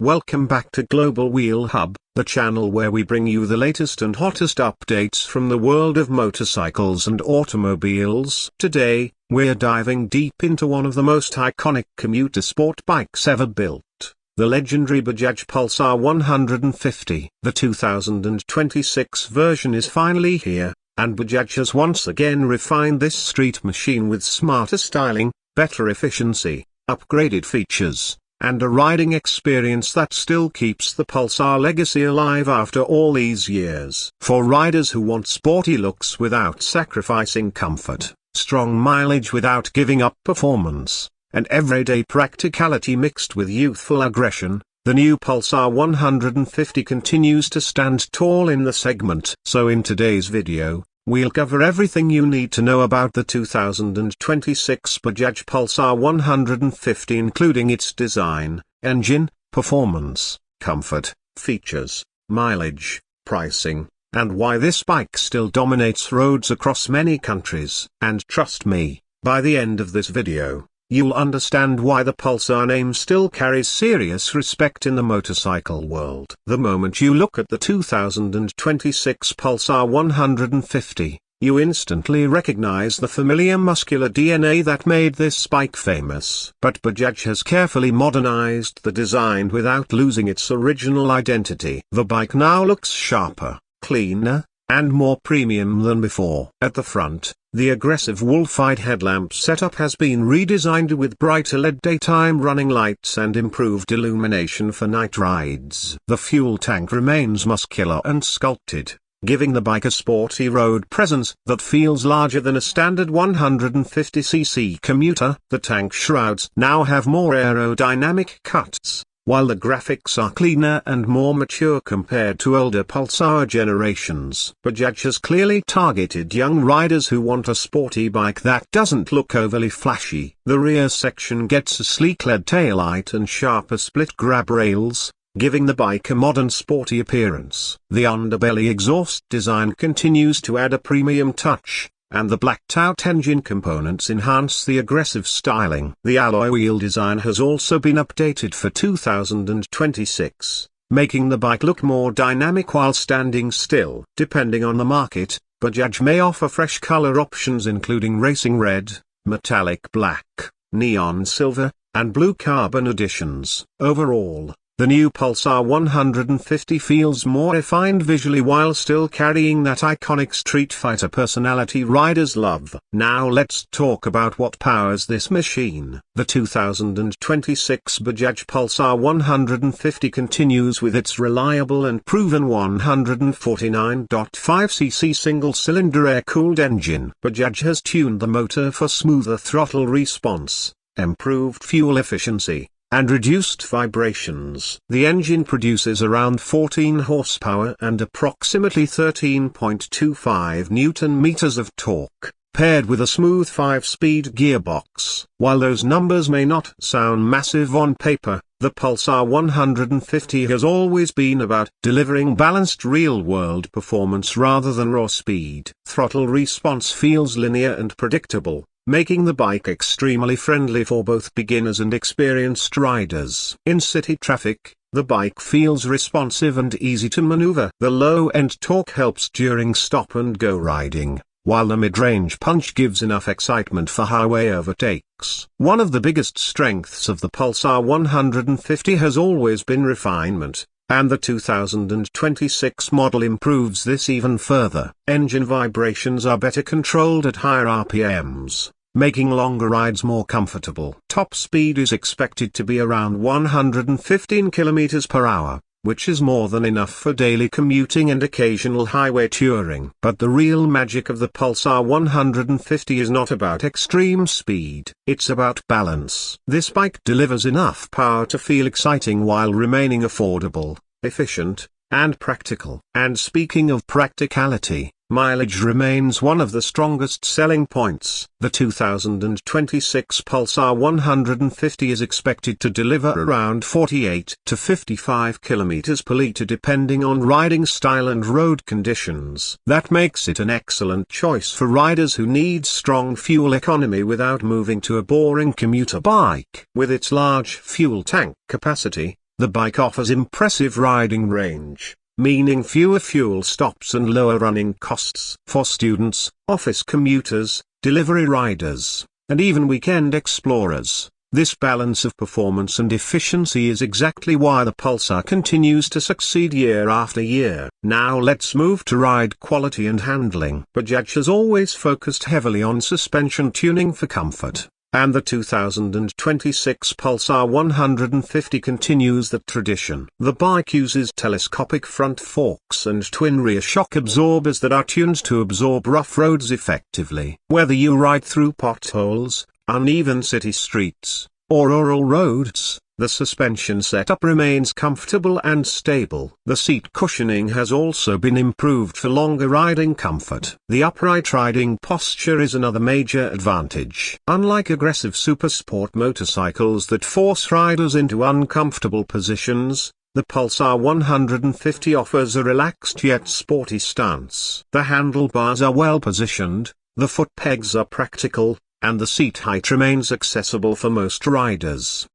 Welcome back to Global Wheel Hub, the channel where we bring you the latest and hottest updates from the world of motorcycles and automobiles. Today, we're diving deep into one of the most iconic commuter sport bikes ever built, the legendary Bajaj Pulsar 150. The 2026 version is finally here, and Bajaj has once again refined this street machine with smarter styling, better efficiency, upgraded features, and a riding experience that still keeps the Pulsar legacy alive after all these years. For riders who want sporty looks without sacrificing comfort, strong mileage without giving up performance, and everyday practicality mixed with youthful aggression, the new Pulsar 150 continues to stand tall in the segment. So in today's video, we'll cover everything you need to know about the 2026 Bajaj Pulsar 150, including its design, engine, performance, comfort, features, mileage, pricing, and why this bike still dominates roads across many countries. And trust me, by the end of this video, you'll understand why the Pulsar name still carries serious respect in the motorcycle world. The moment you look at the 2026 Pulsar 150, you instantly recognize the familiar muscular DNA that made this bike famous. But Bajaj has carefully modernized the design without losing its original identity. The bike now looks sharper, cleaner, and more premium than before. At the front, the aggressive wolf-eyed headlamp setup has been redesigned with brighter LED daytime running lights and improved illumination for night rides. The fuel tank remains muscular and sculpted, giving the bike a sporty road presence that feels larger than a standard 150cc commuter. The tank shrouds now have more aerodynamic cuts, while the graphics are cleaner and more mature compared to older Pulsar generations. Bajaj has clearly targeted young riders who want a sporty bike that doesn't look overly flashy. The rear section gets a sleek LED taillight and sharper split grab rails, giving the bike a modern sporty appearance. The underbelly exhaust design continues to add a premium touch, and the blacked-out engine components enhance the aggressive styling. The alloy wheel design has also been updated for 2026, making the bike look more dynamic while standing still. Depending on the market, Bajaj may offer fresh color options including racing red, metallic black, neon silver, and blue carbon editions. Overall, the new Pulsar 150 feels more refined visually while still carrying that iconic street fighter personality riders love. Now let's talk about what powers this machine. The 2026 Bajaj Pulsar 150 continues with its reliable and proven 149.5cc single-cylinder air-cooled engine. Bajaj has tuned the motor for smoother throttle response, improved fuel efficiency, and reduced vibrations. The engine produces around 14 horsepower and approximately 13.25 Nm of torque, paired with a smooth 5-speed gearbox. While those numbers may not sound massive on paper, the Pulsar 150 has always been about delivering balanced real-world performance rather than raw speed. Throttle response feels linear and predictable, making the bike extremely friendly for both beginners and experienced riders. In city traffic, the bike feels responsive and easy to maneuver. The low-end torque helps during stop-and-go riding, while the mid-range punch gives enough excitement for highway overtakes. One of the biggest strengths of the Pulsar 150 has always been refinement, and the 2026 model improves this even further. Engine vibrations are better controlled at higher RPMs, making longer rides more comfortable. Top speed is expected to be around 115 km per hour, which is more than enough for daily commuting and occasional highway touring. But the real magic of the Pulsar 150 is not about extreme speed. It's about balance. This bike delivers enough power to feel exciting while remaining affordable, efficient, and practical. And speaking of practicality, mileage remains one of the strongest selling points. The 2026 Pulsar 150 is expected to deliver around 48 to 55 km per litre depending on riding style and road conditions. That makes it an excellent choice for riders who need strong fuel economy without moving to a boring commuter bike. With its large fuel tank capacity, The bike offers impressive riding range, meaning fewer fuel stops and lower running costs for students, office commuters, delivery riders, and even weekend explorers. This balance of performance and efficiency is exactly why the Pulsar continues to succeed year after year. Now let's move to ride quality and handling. Bajaj has always focused heavily on suspension tuning for comfort, and the 2026 Pulsar 150 continues that tradition. The bike uses telescopic front forks and twin rear shock absorbers that are tuned to absorb rough roads effectively. Whether you ride through potholes, uneven city streets, or rural roads, the suspension setup remains comfortable and stable. The seat cushioning has also been improved for longer riding comfort. The upright riding posture is another major advantage. Unlike aggressive supersport motorcycles that force riders into uncomfortable positions, the Pulsar 150 offers a relaxed yet sporty stance. The handlebars are well positioned, the foot pegs are practical, and the seat height remains accessible for most riders.